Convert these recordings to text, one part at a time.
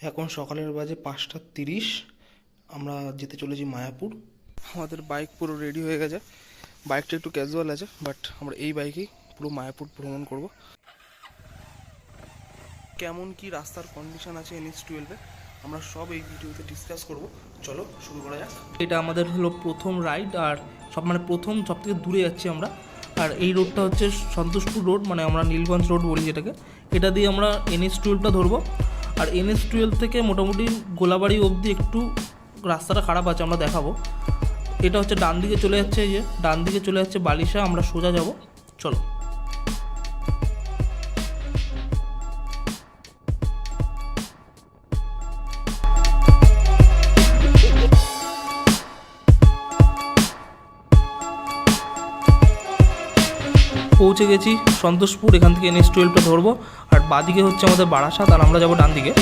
এখন সকালের বাজে 5:30। আমরা যেতে চলেছি মায়াপুর। আমাদের বাইক পুরো রেডি হয়ে গেছে। বাইকটা একটু ক্যাজুয়াল আছে, বাট আমরা এই বাইকেই পুরো মায়াপুর ভ্রমণ করব। কেমন কি রাস্তার কন্ডিশন আছে NH-12-এ আমরা সব এই ভিডিওতে ডিসকাস করব। চলো শুরু করা যাক। এটা আমাদের হলো প্রথম রাইড, আর প্রথম সব থেকে দূরে যাচ্ছি আমরা। আর এই রোডটা হচ্ছে সন্তোষপুর রোড, মানে আমরা নীলগঞ্জ রোড বলি যেটাকে। এটা দিয়ে আমরা NH-12টা ধরবো। আর NH-12 থেকে মোটামুটি গোলাবাড়ি অবধি একটু রাস্তাটা খারাপ আছে, আমরা দেখাবো। এটা হচ্ছে ডান দিকে চলে যাচ্ছে, এই যে ডান দিকে চলে যাচ্ছে বালিশা, আমরা সোজা যাব। চলো। পৌঁছে গেছি সন্তোষপুর। এখান থেকে NH-12টা ধরবো। আর বাদিকে হচ্ছে আমাদের বারাসাত, আর আমরা যাবো ডান দিকে।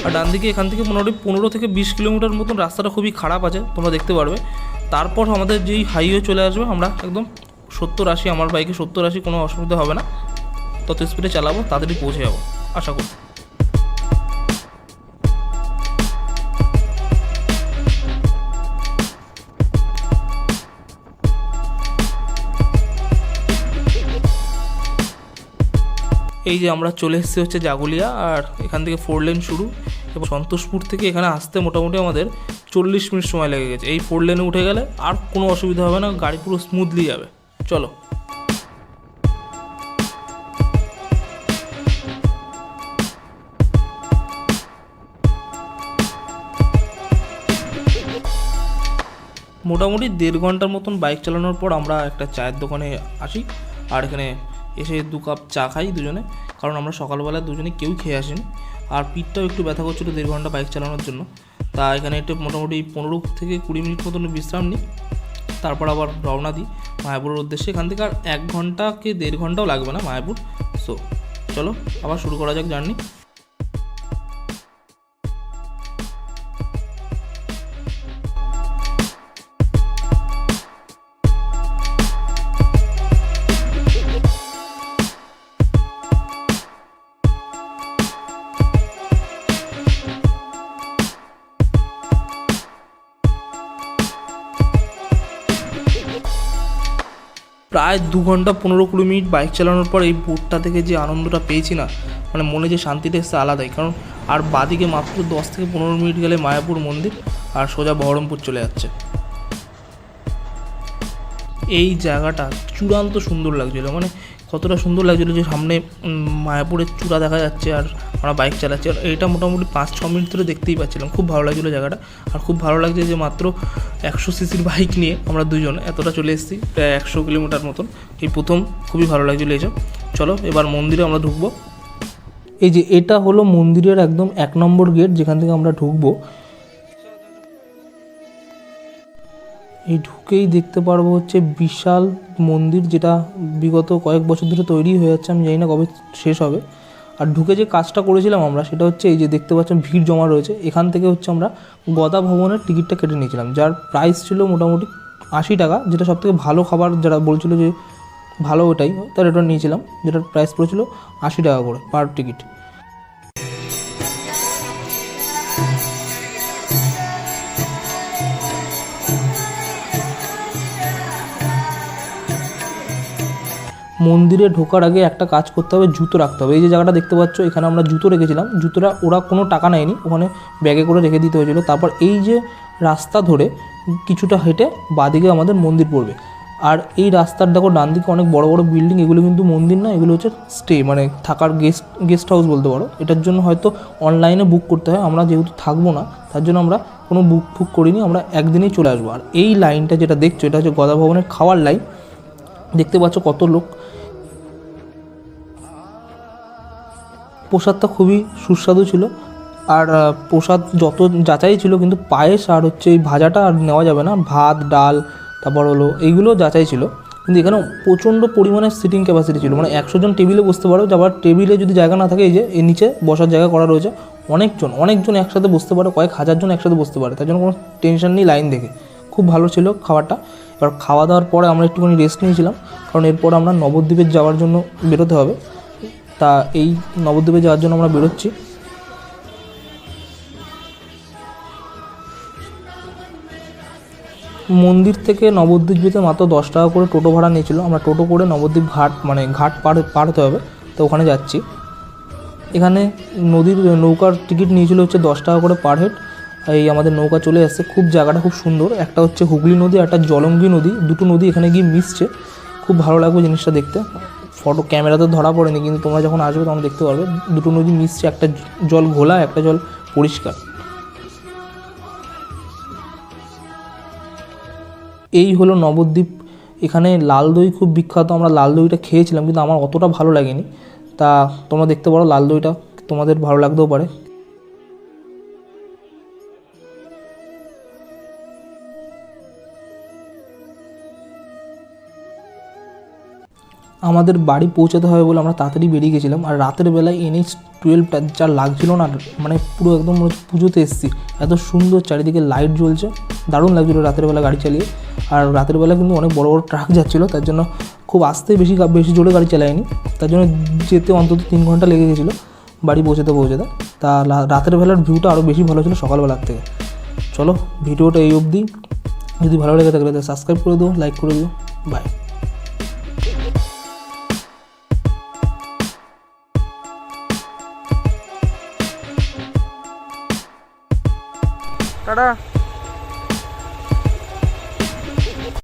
আর ডান দিকে এখান থেকে মোটামুটি 15 থেকে 20 কিলোমিটার মতন রাস্তাটা খুবই খারাপ আছে, তোমরা দেখতে পারবে। তারপর আমাদের যেই হাইওয়ে চলে আসবে, আমরা একদম 70-80, আমার বাইকে 70-80, কোনো অসুবিধা হবে না। তত স্পিডে চালাবো, তাড়াতাড়ি পৌঁছে যাবো আশা করি। এই যে আমরা চলে এসেছি হচ্ছে জাগুলিয়া, আর এখান থেকে 4 লেন শুরু। এবং সন্তোষপুর থেকে এখানে আসতে মোটামুটি আমাদের 40 মিনিট সময় লেগে গেছে। এই 4 লেনে উঠে গেলে আর কোনো অসুবিধা হবে না, গাড়ি পুরো স্মুথলি যাবে। চলো। মোটামুটি 1.5 ঘন্টার মতন বাইক চালানোর পর আমরা একটা চায়ের দোকানে আসি। আর এখানে এসে 2 কাপ চা খাই দুজনে, কারণ আমরা সকালবেলা দুজনে কেউ খেয়ে আসিনি। আর পিঠটাও একটু ব্যথা করছিলো 1.5 ঘন্টা বাইক চালানোর জন্য। তা এখানে একটু মোটামুটি 15 থেকে 20 মিনিট মতন বিশ্রাম নিই। তারপর আবার রওনা দিই মায়াপুরের উদ্দেশ্যে। এখান থেকে আর 1 ঘন্টা কি 1.5 ঘন্টাও লাগবে না মায়াপুর। সো চলো আবার শুরু করা যাক জার্নি। প্রায় 2 ঘন্টা 15-20 মিনিট বাইক চালানোর পর এই বোটটা থেকে যে আনন্দটা পেয়েছি না, মানে মনে যে শান্তিটা এসছে আলাদাই। কারণ আর বাদিকে মাত্র 10 থেকে 15 মিনিট গেলে মায়াপুর মন্দির, আর সোজা বহরমপুর চলে যাচ্ছে। এই জায়গাটা চূড়ান্ত সুন্দর লাগছিলো, মানে কতটা সুন্দর লাগছিলো যে সামনে মায়াপুরের চূড়া দেখা যাচ্ছে, আর আমরা বাইক চালাচ্ছি। আর এইটা মোটামুটি 5-6 মিনিট ধরে দেখতেই পাচ্ছিলাম। খুব ভালো লাগছিলো জায়গাটা। আর খুব ভালো লাগছে যে মাত্র 100 সিসির বাইক নিয়ে আমরা দুজন এতটা চলে এসেছি, প্রায় 100 কিলোমিটার মতন। এই প্রথম, খুবই ভালো লাগছিলো এইসব। চলো এবার মন্দিরে আমরা ঢুকবো। এই যে এটা হলো মন্দিরের একদম 1 নম্বর গেট, যেখান থেকে আমরা ঢুকবো। এই ঢুকেই দেখতে পারবো হচ্ছে বিশাল মন্দির, যেটা বিগত কয়েক বছর ধরে তৈরি হয়ে যাচ্ছে। আমি জানি না কবে শেষ হবে। আর ঢুকে যে কাজটা করেছিলাম আমরা, সেটা হচ্ছে এই যে দেখতে পাচ্ছেন ভিড় জমা রয়েছে, এখান থেকে হচ্ছে আমরা গদা ভবনের টিকিটটা কেটে নিয়েছিলাম, যার প্রাইস ছিল মোটামুটি 80 টাকা। যেটা সবথেকে ভালো খাবার, যারা বলছিল যে ভালো ওটাই, তার এটা নিয়েছিলাম, যেটার প্রাইস পড়েছিল 80 টাকা করে পার টিকিট। মন্দিরে ঢোকার আগে একটা কাজ করতে হবে, জুতো রাখতে হবে। এই যে জায়গাটা দেখতে পাচ্ছ, এখানে আমরা জুতো রেখেছিলাম। জুতোটা ওরা কোনো টাকা নেয়নি, ওখানে ব্যাগে করে রেখে দিতে হয়েছিল। তারপর এই যে রাস্তা ধরে কিছুটা হেঁটে বাদিকে আমাদের মন্দির পড়বে। আর এই রাস্তার দেখো ডান দিকে অনেক বড় বড় বিল্ডিং, এগুলো কিন্তু মন্দির না, এগুলো হচ্ছে স্টে, মানে থাকার গেস্ট হাউস বলতে পারো। এটার জন্য হয়তো অনলাইনে বুক করতে হয়। আমরা যেহেতু থাকবো না, তার জন্য আমরা কোনো বুক করিনি, আমরা একদিনেই চলে আসবো। আর এই লাইনটা যেটা দেখছো, এটা হচ্ছে গদা ভবনের খাওয়ার লাইন। দেখতে পাচ্ছ কত লোক। প্রসাদটা খুবই সুস্বাদু ছিল। আর প্রসাদ যত যাচাই ছিল, কিন্তু পায়েস আর হচ্ছে এই ভাজাটা আর নেওয়া যাবে না, ভাত ডাল তারপর হলো এইগুলো যাচাই ছিল। কিন্তু এখানে প্রচণ্ড পরিমাণে সিটিং ক্যাপাসিটি ছিল, মানে 100 জন টেবিলে বসতে পারো। আবার টেবিলে যদি জায়গা না থাকে, এই যে এর নিচে বসার জায়গা করা রয়েছে, অনেকজন একসাথে বসতে পারে, কয়েক হাজার জন একসাথে বসতে পারে, তার জন্য কোনো টেনশন নেই লাইন দেখে। খুব ভালো ছিল খাবারটা। এবার খাওয়া দাওয়ার পরে আমরা একটুখানি রেস্ট নিয়েছিলাম, কারণ এরপর আমরা নবদ্বীপে যাওয়ার জন্য বেরোতে হবে। তা এই নবদ্বীপে যাওয়ার জন্য আমরা বেরোচ্ছি। মন্দির থেকে নবদ্বীপ যেতে মাত্র 10 টাকা করে টোটো ভাড়া নিয়েছিল। আমরা টোটো করে নবদ্বীপ ঘাট, মানে ঘাট পার হতে হবে, তো ওখানে যাচ্ছি। এখানে নদীর নৌকার টিকিট নিয়েছিল হচ্ছে 10 টাকা করে পার হেড। এই আমাদের নৌকা চলে আসছে। খুব জায়গাটা খুব সুন্দর, একটা হচ্ছে হুগলি নদী, একটা জলঙ্গি নদী, দুটো নদী এখানে গিয়ে মিশছে। খুব ভালো লাগবে জিনিসটা দেখতে। ফটো ক্যামেরাতে ধরা পড়েনি, কিন্তু তোমরা যখন আসবে তখন দেখতে পারবে দুটো নদী মিশছে, একটা জল ঘোলা, একটা জল পরিষ্কার। এই হলো নবদ্বীপ। এখানে লাল দই খুব বিখ্যাত, আমরা লাল দইটা খেয়েছিলাম, কিন্তু আমার অতটা ভালো লাগেনি। তা তোমরা দেখতে পারো লাল দইটা, তোমাদের ভালো লাগতেও পারে। আমাদের বাড়ি পৌঁছাতে হবে বলে আমরা তাড়াতাড়ি বেরিয়ে গেছিলাম। আর রাতের বেলায় NH-12টা যা লাগছিল না, মানে পুরো একদম পুজোতে এসেছি, এত সুন্দর চারিদিকে লাইট জ্বলছে, দারুণ লাগছিলো রাতের বেলা গাড়ি চালিয়ে। আর রাতের বেলা কিন্তু অনেক বড় বড় ট্রাক যাচ্ছিলো, তার জন্য খুব আস্তে বেশি জোরে গাড়ি চালায়নি, তার জন্য যেতে অন্তত 3 ঘন্টা লেগে গেছিলো বাড়ি পৌঁছাতে। তা রাতের বেলার ভিউটা আরও বেশি ভালো ছিল সকালবেলার থেকে। চলো ভিডিওটা এই অবধি, যদি ভালো লেগে থাকলে সাবস্ক্রাইব করে দিও, লাইক করে দিও। বাই। টাটা।